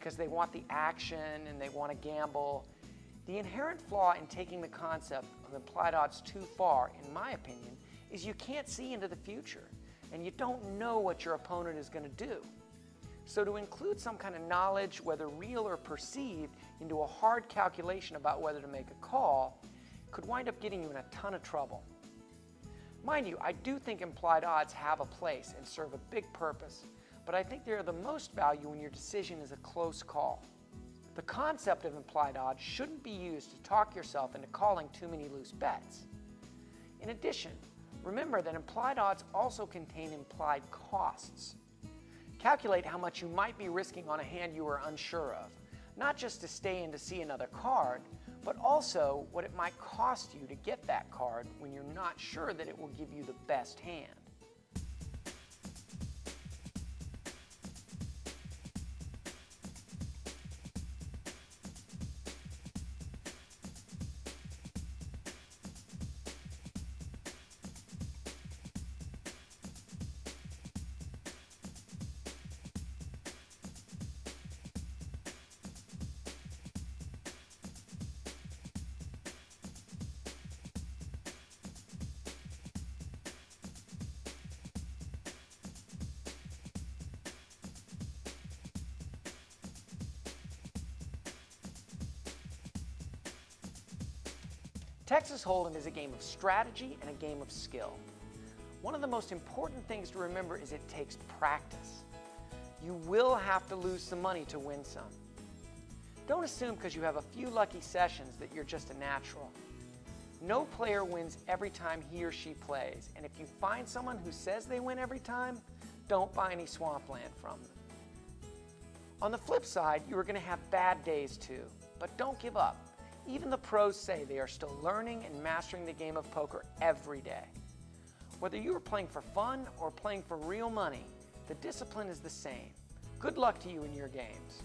because they want the action and they want to gamble. The inherent flaw in taking the concept of implied odds too far, in my opinion, is you can't see into the future and you don't know what your opponent is going to do. So to include some kind of knowledge, whether real or perceived, into a hard calculation about whether to make a call could wind up getting you in a ton of trouble. Mind you, I do think implied odds have a place and serve a big purpose, but I think they are the most value when your decision is a close call. The concept of implied odds shouldn't be used to talk yourself into calling too many loose bets. In addition, remember that implied odds also contain implied costs. Calculate how much you might be risking on a hand you are unsure of, not just to stay in to see another card, but also what it might cost you to get that card when you're not sure that it will give you the best hand. Texas Hold'em is a game of strategy and a game of skill. One of the most important things to remember is it takes practice. You will have to lose some money to win some. Don't assume because you have a few lucky sessions that you're just a natural. No player wins every time he or she plays, and if you find someone who says they win every time, don't buy any swampland from them. On the flip side, you are going to have bad days too, but don't give up. Even the pros say they are still learning and mastering the game of poker every day. Whether you are playing for fun or playing for real money, the discipline is the same. Good luck to you in your games.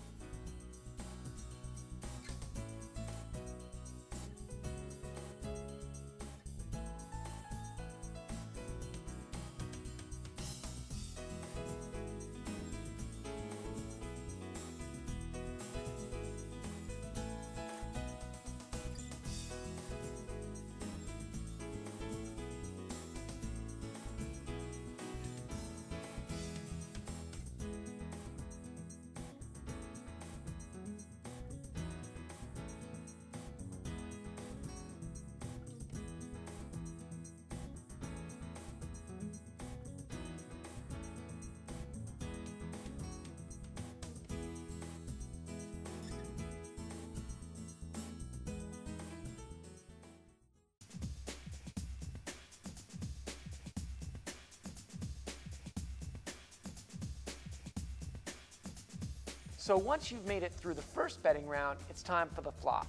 So once you've made it through the first betting round, it's time for the flop.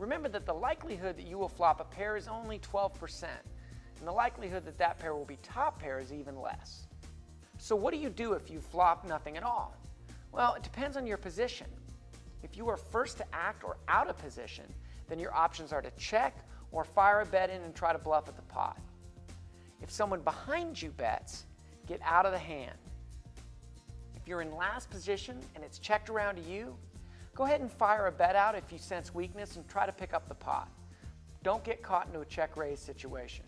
Remember that the likelihood that you will flop a pair is only 12%, and the likelihood that that pair will be top pair is even less. So what do you do if you flop nothing at all? Well, it depends on your position. If you are first to act or out of position, then your options are to check or fire a bet in and try to bluff at the pot. If someone behind you bets, get out of the hand. If you're in last position and it's checked around to you, go ahead and fire a bet out if you sense weakness and try to pick up the pot. Don't get caught into a check-raise situation.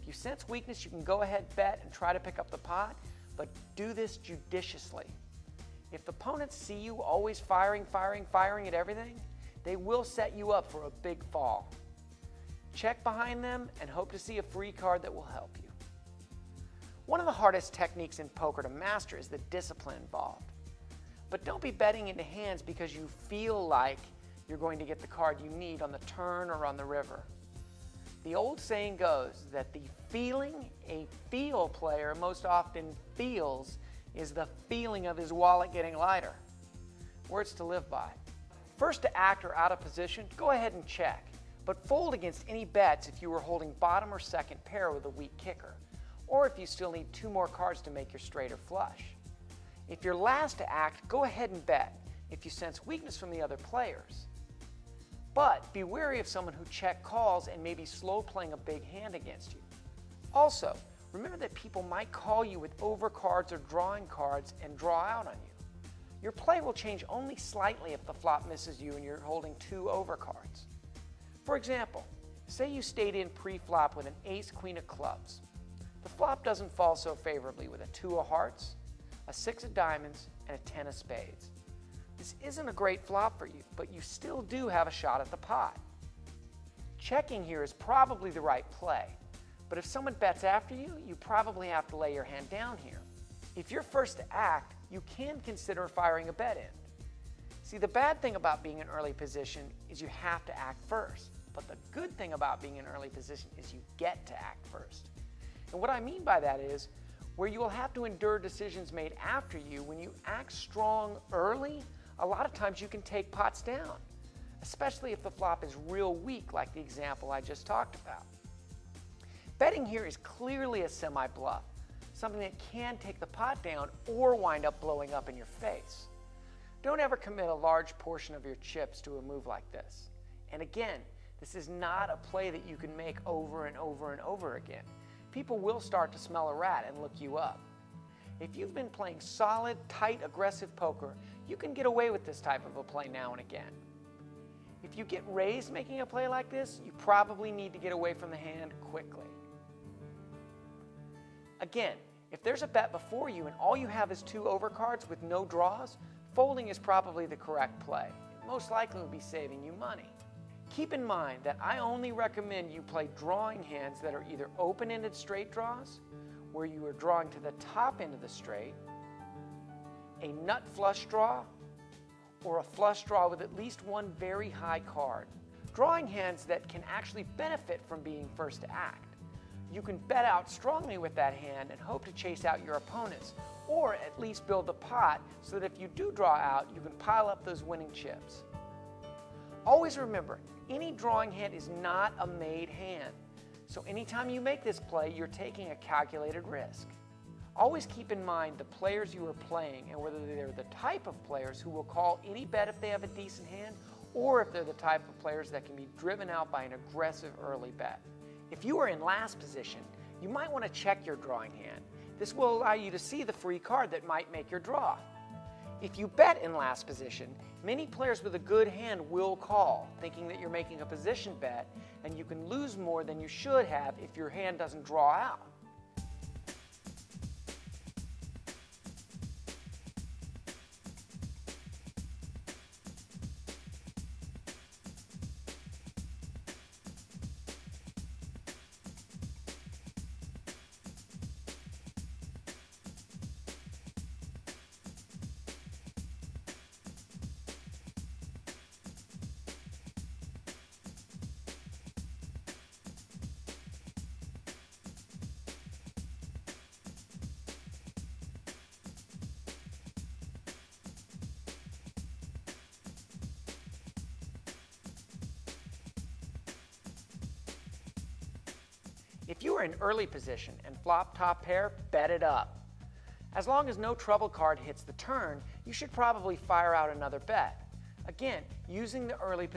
If you sense weakness, you can go ahead, bet, and try to pick up the pot, but do this judiciously. If the opponents see you always firing at everything, they will set you up for a big fall. Check behind them and hope to see a free card that will help you. One of the hardest techniques in poker to master is the discipline involved. But don't be betting into hands because you feel like you're going to get the card you need on the turn or on the river. The old saying goes that the feeling a feel player most often feels is the feeling of his wallet getting lighter. Words to live by. First to act or out of position, go ahead and check, but fold against any bets if you were holding bottom or second pair with a weak kicker, or if you still need 2 more cards to make your straight or flush. If you're last to act, go ahead and bet if you sense weakness from the other players. But be wary of someone who check calls and may be slow playing a big hand against you. Also, remember that people might call you with over cards or drawing cards and draw out on you. Your play will change only slightly if the flop misses you and you're holding 2 overcards. For example, say you stayed in pre-flop with an ace-queen of clubs. The flop doesn't fall so favorably with a 2 of hearts, a 6 of diamonds, and a 10 of spades. This isn't a great flop for you, but you still do have a shot at the pot. Checking here is probably the right play, but if someone bets after you, you probably have to lay your hand down here. If you're first to act, you can consider firing a bet in. See, the bad thing about being in early position is you have to act first, but the good thing about being in early position is you get to act first. And what I mean by that is, where you will have to endure decisions made after you, when you act strong early, a lot of times you can take pots down, especially if the flop is real weak, like the example I just talked about. Betting here is clearly a semi-bluff, something that can take the pot down or wind up blowing up in your face. Don't ever commit a large portion of your chips to a move like this. And again, this is not a play that you can make over and over and over again. People will start to smell a rat and look you up. If you've been playing solid, tight, aggressive poker, you can get away with this type of a play now and again. If you get raised making a play like this, you probably need to get away from the hand quickly. Again, if there's a bet before you and all you have is 2 overcards with no draws, folding is probably the correct play. It most likely will be saving you money. Keep in mind that I only recommend you play drawing hands that are either open-ended straight draws, where you are drawing to the top end of the straight, a nut flush draw, or a flush draw with at least 1 very high card. Drawing hands that can actually benefit from being first to act. You can bet out strongly with that hand and hope to chase out your opponents, or at least build the pot so that if you do draw out, you can pile up those winning chips. Always remember, any drawing hand is not a made hand. So anytime you make this play, you're taking a calculated risk. Always keep in mind the players you are playing and whether they're the type of players who will call any bet if they have a decent hand, or if they're the type of players that can be driven out by an aggressive early bet. If you are in last position, you might want to check your drawing hand. This will allow you to see the free card that might make your draw. If you bet in last position, many players with a good hand will call, thinking that you're making a position bet, and you can lose more than you should have if your hand doesn't draw out. If you are in early position and flop top pair, bet it up. As long as no trouble card hits the turn, you should probably fire out another bet. Again, using the early position